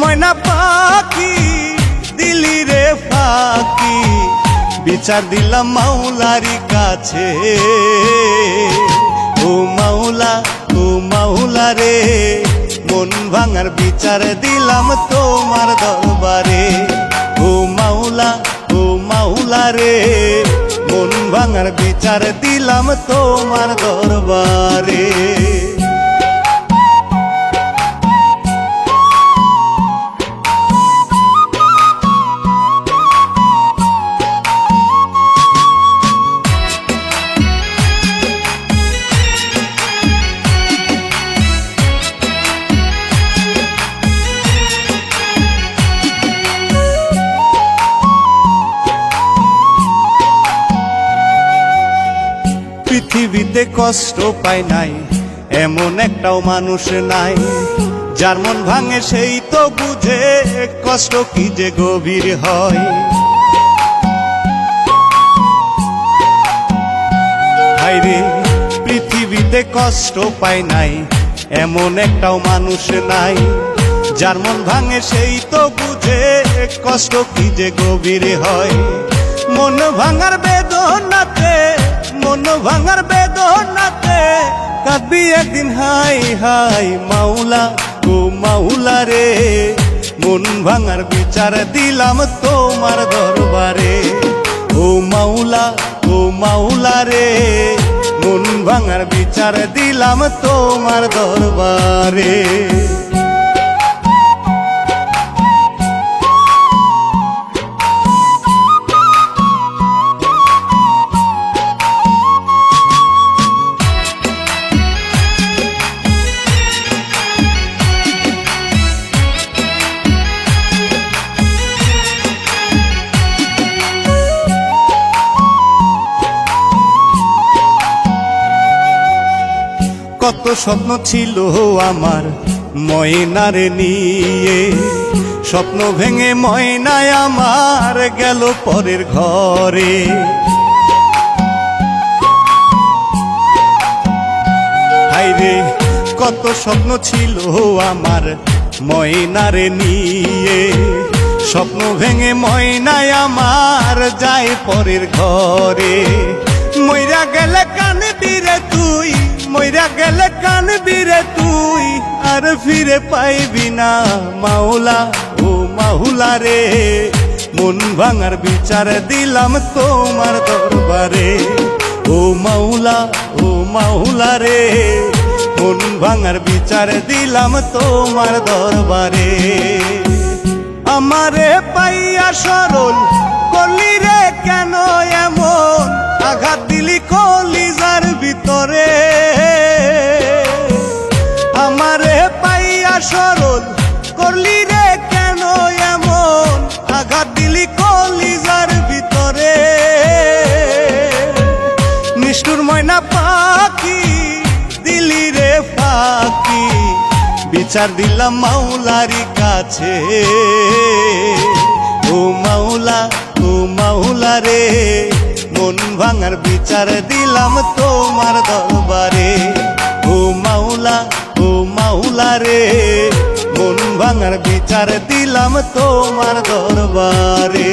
ময়না পাখি দিলি রে ফাঁকি, বিচার দিলাম মাওলারি কাছে। ও মাওলা, ও মাওলা রে, মন ভাঙার বিচার দিলাম তোমার দরবারে। ও মাওলা, ও মাওলা রে, মন ভাঙার বিচার দিলাম তোমার দরবারে। পৃথিবীতে কষ্ট পায় নাই এমন একটাও মানুষ নাই, যার মন ভাঙে সেই তো বুঝে কষ্ট কি যে গভীর হয়। হায়রে পৃথিবীতে কষ্ট পায় নাই এমন একটাও মানুষ নাই, যার মন ভাঙে সেই তো বুঝে কষ্ট কি যে গভীর হয়। মন ভাঙার বেদনাতে, মন ভাঙার বেদনাতে কাঁদবি একদিন হাই হাই। মাওলা, ও মাওলা রে, মন ভাঙার বিচার দিলাম তোমার দরবারে। ও মাওলা, ও মাওলা রে, মন ভাঙার বিচার দিলাম তোমার দরবারে। কত স্বপ্ন ছিল আমার ময়নারে নিয়ে, স্বপ্ন ভেঙে ময়নায় আমার গেল পরের ঘরে। হায়রে কত স্বপ্ন ছিল আমার ময়নারে নিয়ে, স্বপ্ন ভেঙে ময়নায় আমার যায় পরের ঘরে। মইরা গেলে কানবি রে তুই, মইরা গেলে কানবি রে তুই, আর ফিরে পাইবি না। মাওলা, ও মাওলা রে, মন ভাঙার বিচার দিলাম তোমার দরবারে। ও মাওলা, ও মাওলা রে, মন ভাঙার বিচার দিলাম তোমার দরবারে। আমারে পাইয়া সরল করলি রে কেন এমন, আঘাত দিলি কলিজার ভিতরে। আমারে পাইয়া সরল করলি রে কেন এমন, আঘাত দিলি কলিজার ভিতরে। নিষ্ঠুর ময়না পাখি দিলি রে ফাঁকি, বিচার দিলাম মাওলারি কাছে। ও মাওলা, ও মাওলা রে, মন ভাঙার বিচার দিলাম তোমার দরবারে। ও মাওলা, ও মাওলা রে, মন ভাঙার বিচার দিলাম তোমার দরবারে।